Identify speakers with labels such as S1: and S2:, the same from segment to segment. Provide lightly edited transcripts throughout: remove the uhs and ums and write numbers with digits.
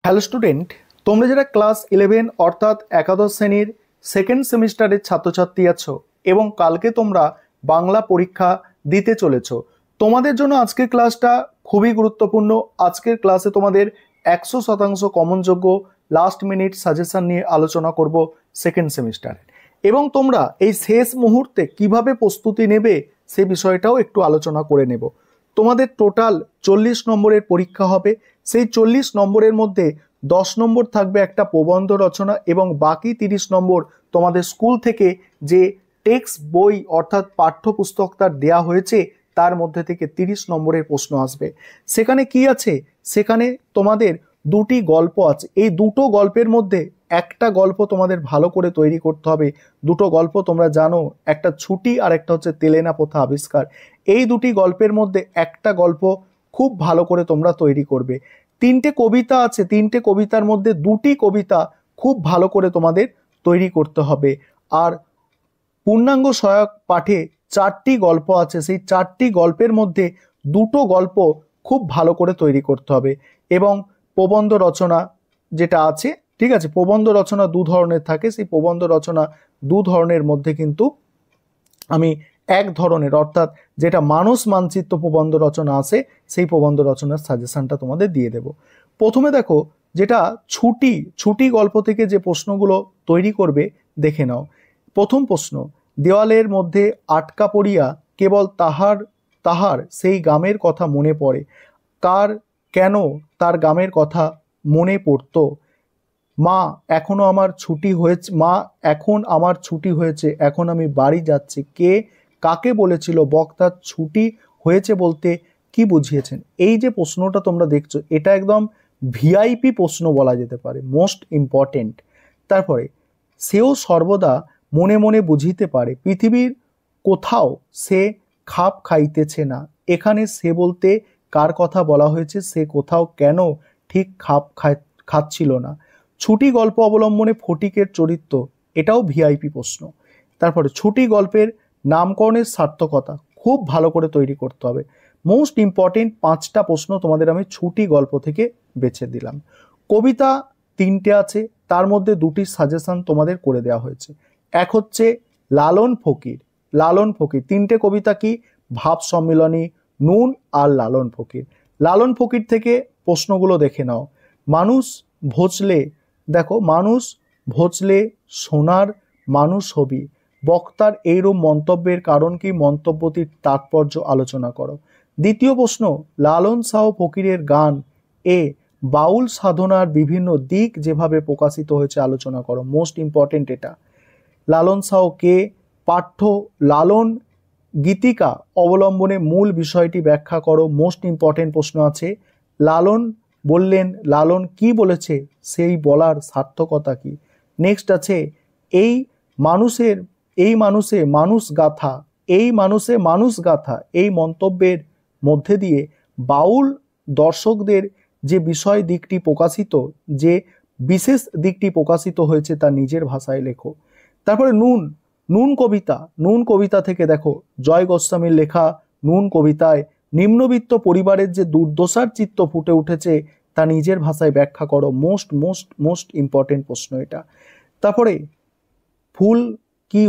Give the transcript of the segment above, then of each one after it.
S1: Hello student, তোমরা যারা class 11 অর্থাৎ একাদশ শ্রেণীর সেকেন্ড সেমিস্টারের ছাত্রছাত্রী আছো এবং কালকে তোমরা বাংলা পরীক্ষা দিতে চলেছো, তোমাদের জন্য আজকের ক্লাসটা খুবই গুরুত্বপূর্ণ। আজকের ক্লাসে তোমাদের 100% কমনযোগ্য লাস্ট মিনিট সাজেশন নিয়ে আলোচনা করব সেকেন্ড সেমিস্টারের, এবং তোমরা এই শেষ মুহূর্তে কিভাবে প্রস্তুতি নেবে সে বিষয়টাও একটু আলোচনা করে নেব। তোমাদের টোটাল 40 নম্বরের পরীক্ষা হবে। সেই 40 নম্বরের মধ্যে 10 নম্বর থাকবে একটা প্রবন্ধ রচনা এবং বাকি 30 নম্বর তোমাদের স্কুল থেকে যে টেক্সট বই অর্থাৎ পাঠ্যপুস্তক তার দেওয়া হয়েছে তার মধ্যে থেকে 30 নম্বরের প্রশ্ন আসবে। সেখানে কি আছে? সেখানে তোমাদের দুটি গল্প আছে। এই দুটো গল্পের মধ্যে একটা গল্প তোমাদের ভালো করে তৈরি করতে হবে। দুটো গল্প তোমরা জানো, একটা ছুটি আর একটা হচ্ছে তেলেনা প্রথা আবিষ্কার। এই দুটি গল্পের মধ্যে একটা গল্প খুব ভালো করে তোমরা তৈরি করবে। 3টে কবিতা আছে, 3টে কবিতার মধ্যে 2টি কবিতা খুব ভালো করে তোমাদের তৈরি করতে হবে। আর পূর্ণাঙ্গ সহায়ক পাঠে 4টি গল্প আছে, সেই 4টি গল্পের মধ্যে 2টো গল্প খুব ভালো করে তৈরি করতে হবে। এবং প্রবন্ধ রচনা যেটা আছে, ঠিক আছে, প্রবন্ধ রচনা 2 ধরনের থাকে। সেই প্রবন্ধ রচনা 2 ধরনের মধ্যে কিন্তু আমি এক ধরনের অর্থাৎ যেটা মানুষ মানচিত্র প্রবন্ধ রচনা আছে সেই প্রবন্ধ রচনার সাজেশনটা তোমাদের দিয়ে দেব। প্রথমে দেখো, যেটা ছুটি গল্প থেকে যে প্রশ্নগুলো তৈরি করবে দেখে নাও। প্রথম প্রশ্ন, দেওয়ালের মধ্যে আটকা পড়িয়া কেবল তাহার সেই গ্রামের কথা মনে পড়ে। কার কেন তার গ্রামের কথা মনে পড়তো? মা এখন আমার ছুটি হয়েছে, এখন আমি বাড়ি যাচ্ছি। কে কাকে বলেছিল? বক্তা ছুটি হয়েছে বলতে কি বুঝিয়েছেন? এই যে প্রশ্নটা তোমরা দেখছো, এটা একদম ভিআইপি প্রশ্ন বলা যেতে পারে, মোস্ট ইম্পর্টেন্ট। তারপরে, সেও সর্বদা মনে মনে বুঝিতে পারে পৃথিবীর কোথাও সে খাপ খাইতেছে না। এখানে সে বলতে কার কথা বলা হয়েছে? সে কোথাও কেন ঠিক খাপ খাচ্ছিল না? ছুটি গল্প অবলম্বনে ফটিকের চরিত্র, এটাও ভিআইপি প্রশ্ন। তারপরে, ছুটি গল্পের নামকরণের সার্থকতা খুব ভালো করে তৈরি করতে হবে। মোস্ট ইম্পর্টেন্ট 5টা প্রশ্ন তোমাদের আমি ছুটি গল্প থেকে বেছে দিলাম। কবিতা 3টে আছে, তার মধ্যে 2টি সাজেশন তোমাদের করে দেওয়া হয়েছে। এক হচ্ছে লালন ফকির। 3টে কবিতা কি? ভাব সম্মিলনী, নুন আর লালন ফকির। লালন ফকির থেকে প্রশ্নগুলো দেখে নাও। মানুষ ভোজলে সোনার মানুষ হবি। বক্তার এইরূপ মন্তব্যের কারণ কি? মন্তব্যটির তাৎপর্য আলোচনা করো। দ্বিতীয় প্রশ্ন, লালন শাহ ফকিরের গান এ বাউল সাধনার বিভিন্ন দিক যেভাবে প্রকাশিত হয়েছে আলোচনা করো। মোস্ট ইম্পর্টেন্ট এটা। লালন শাহ কে? পাঠ্য লালন গীতিকা অবলম্বনে মূল বিষয়টি ব্যাখ্যা করো। মোস্ট ইম্পর্টেন্ট প্রশ্ন আছে। লালন বললেন, লালন কি বলেছে সেই বলার সার্থকতা কি? নেক্সট আছে, এই মানুষে মানুষ গাথা এই মন্তব্যের মধ্যে দিয়ে বাউল দর্শকদের যে বিষয় দিকটি প্রকাশিত, যে বিশেষ দিকটি প্রকাশিত হয়েছে তা নিজের ভাষায় লেখো। তারপরে নুন কবিতা থেকে দেখো, জয় গোস্বামীর লেখা নুন কবিতায় নিম্নবিত্ত পরিবারের যে দুর্দশার চিত্র ফুটে উঠেছে তা নিজের ভাষায় ব্যাখ্যা করো। মোস্ট ইম্পর্টেন্ট প্রশ্ন এটা। তারপরে, ফুল কি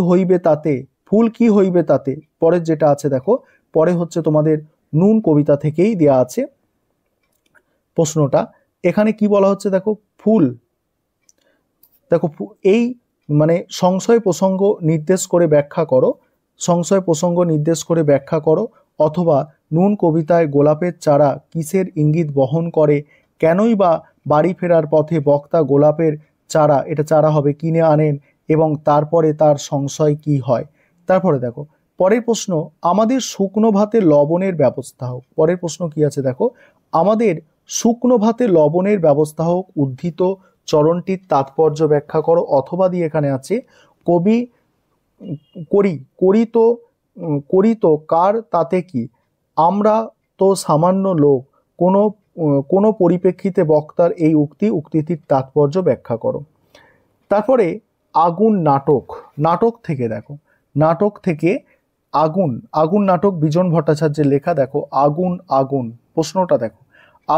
S1: হইবে তাতে পরের যেটা আছে দেখো, পরে হচ্ছে তোমাদের নুন কবিতা থেকেই দেয়া আছে প্রশ্নটা। এখানে কি বলা হচ্ছে দেখো, এই মানে সংশয় প্রসঙ্গ নির্দেশ করে ব্যাখ্যা করো, অথবা নুন কবিতায় গোলাপের চারা কিসের ইঙ্গিত বহন করে? কেনই বা বাড়ি ফেরার পথে বক্তা গোলাপের চারা হবে কিনে আনেন এবং তারপরে তার সংশয় কি হয়? তারপরে দেখো, পরের প্রশ্ন, আমাদের শুকনো ভাতে লবণের ব্যবস্থা হোক। পরের প্রশ্ন কি আছে দেখো, আমাদের শুকনো ভাতে লবণের ব্যবস্থা হোক, উদ্ধৃত চরণটির তাৎপর্য ব্যাখ্যা করো। অথবা দিয়ে এখানে আছে, করি তো কার তাতে কি? আমরা তো সামান্য লোক। কোনো পরিপ্রেক্ষিতে বক্তার এই উক্তিটির তাৎপর্য ব্যাখ্যা করো। তারপরে আগুন নাটক থেকে আগুন নাটক বিজন ভট্টাচার্যের লেখা। দেখো, আগুন প্রশ্নটা দেখো,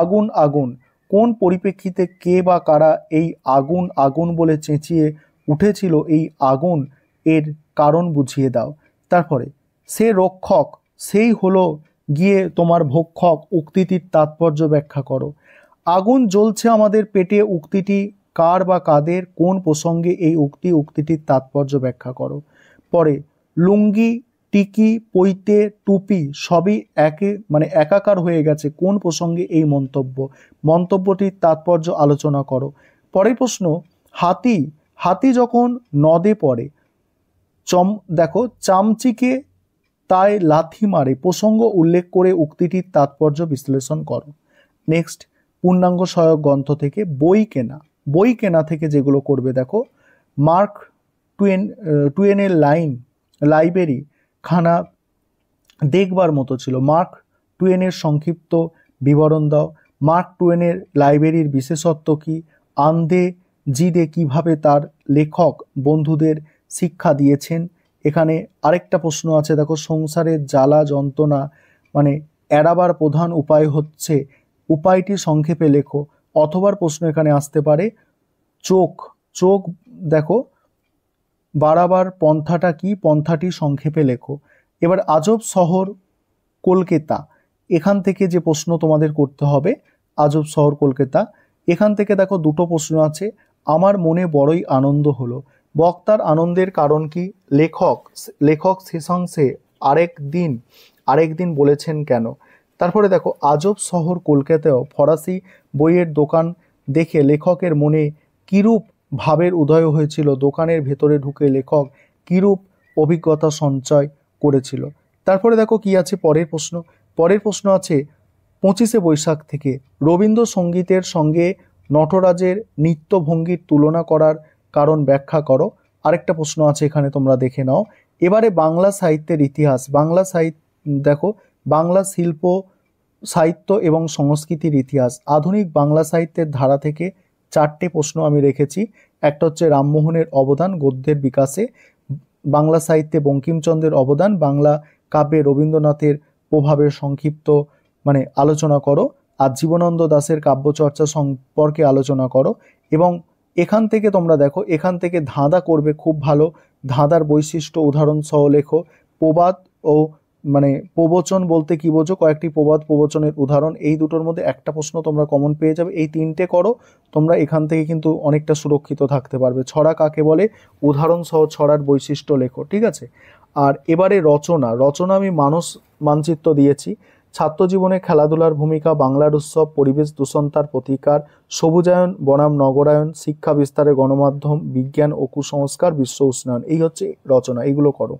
S1: আগুন কোন পরিপ্রেক্ষিতে কে বা কারা এই আগুন আগুন বলে চেঁচিয়ে উঠেছিল, এই আগুন এর কারণ বুঝিয়ে দাও। তারপরে সে রক্ষক সেই হলো গিয়ে তোমার ভক্ষক, উক্তিটির তাৎপর্য ব্যাখ্যা করো। আগুন জ্বলছে আমাদের পেটে, উক্তিটি কার বা কাদের, কোন প্রসঙ্গে এই উক্তিটির তাৎপর্য ব্যাখ্যা করো। পরে লুঙ্গি, টিকি, পৈতে, টুপি সবই একাকার হয়ে গেছে, কোন প্রসঙ্গে এই মন্তব্যটির তাৎপর্য আলোচনা করো। পরের প্রশ্ন, হাতি যখন নদে পড়ে দেখো চামচিকে তাই লাথি মারে, প্রসঙ্গ উল্লেখ করে উক্তিটির তাৎপর্য বিশ্লেষণ করো। নেক্সট, পূর্ণাঙ্গ সহায়ক গ্রন্থ থেকে বই কেনা থেকে যেগুলো করবে, দেখো মার্ক টুয়েনের লাইব্রেরি খানা দেখবার মতো ছিল। মার্ক টুয়েনের সংক্ষিপ্ত বিবরণ দাও। মার্ক টুয়েনের লাইব্রেরির বিশেষত্ব কি? আন্ধে জিদে কিভাবে তার লেখক বন্ধুদের শিক্ষা দিয়েছেন। এখানে আরেকটা প্রশ্ন আছে, দেখো সংসারের জ্বালা যন্ত্রণা এড়াবার প্রধান উপায় হচ্ছে, উপায়টি সংক্ষেপে লেখো। অথবার প্রশ্ন এখানে আসতে পারে, চোখ দেখো বাড়াবার পন্থাটা কি, পন্থাটি সংক্ষেপে লেখো। এবার আজব শহর কলকাতা, এখান থেকে যে প্রশ্ন তোমাদের করতে হবে, আজব শহর কলকাতা, এখান থেকে দেখো দুটো প্রশ্ন আছে। আমার মনে বড়ই আনন্দ হলো, বক্তার আনন্দের কারণ কি? লেখক শেষাংশে আরেকদিন বলেছেন কেন। তারপরে দেখো আজব শহর কলকাতায় ফরাসি বইয়ের দোকান দেখে লেখকের মনে কিরূপ ভাবের উদয় হয়েছিল, দোকানের ভেতরে ঢুকে লেখক কিরূপ অভিজ্ঞতা সঞ্চয় করেছিল। তারপরে দেখো কি আছে পরের প্রশ্ন আছে 25শে বৈশাখ থেকে রবীন্দ্রসঙ্গীতের সঙ্গে নটরাজের নৃত্যভঙ্গির তুলনা করার কারণ ব্যাখ্যা করো। আরেকটা প্রশ্ন আছে এখানে, তোমরা দেখে নাও। এবারে বাংলা সাহিত্যের ইতিহাস, দেখো বাংলা শিল্প সাহিত্য এবং সংস্কৃতির ইতিহাস, আধুনিক বাংলা সাহিত্যের ধারা থেকে 4টে প্রশ্ন আমি রেখেছি। একটা হচ্ছে রামমোহনের অবদান গদ্যের বিকাশে, বাংলা সাহিত্যে বঙ্কিমচন্দ্রের অবদান, বাংলা কাব্যে রবীন্দ্রনাথের প্রভাবের সংক্ষিপ্ত আলোচনা করো, আর জীবনানন্দ দাশের কাব্যচর্চা সম্পর্কে আলোচনা করো। এবং এখান থেকে তোমরা দেখো, এখান থেকে ধাঁধা করবে খুব ভালো, ধাঁধার বৈশিষ্ট্য উদাহরণ সহ লেখো। প্রবাদ ও প্রবচন বলতে কি বোঝো, কয়েকটি প্রবাদ প্রবচনের উদাহরণ, এই দুটোর মধ্যে একটা প্রশ্ন তোমরা কমন পেয়ে যাবে। এই 3টে করো, তোমরা এখান থেকে কিন্তু অনেকটা সুরক্ষিত থাকতে পারবে। ছড়া কাকে বলে, উদাহরণ সহ ছড়ার বৈশিষ্ট্য লেখো, ঠিক আছে। আর এবারে রচনা আমি মানস মানচিত্র দিয়েছি। ছাত্র জীবনে খেলাধুলার ভূমিকা, বাংলার উৎসব, পরিবেশ দূষণ তার প্রতিকার, সবুজায়ন বনাম নগরায়ন, শিক্ষা বিস্তারে গণমাধ্যম, বিজ্ঞান ও কুসংস্কার, বিশ্ব উষ্ণায়ন, এই হচ্ছে রচনা, এইগুলো করো।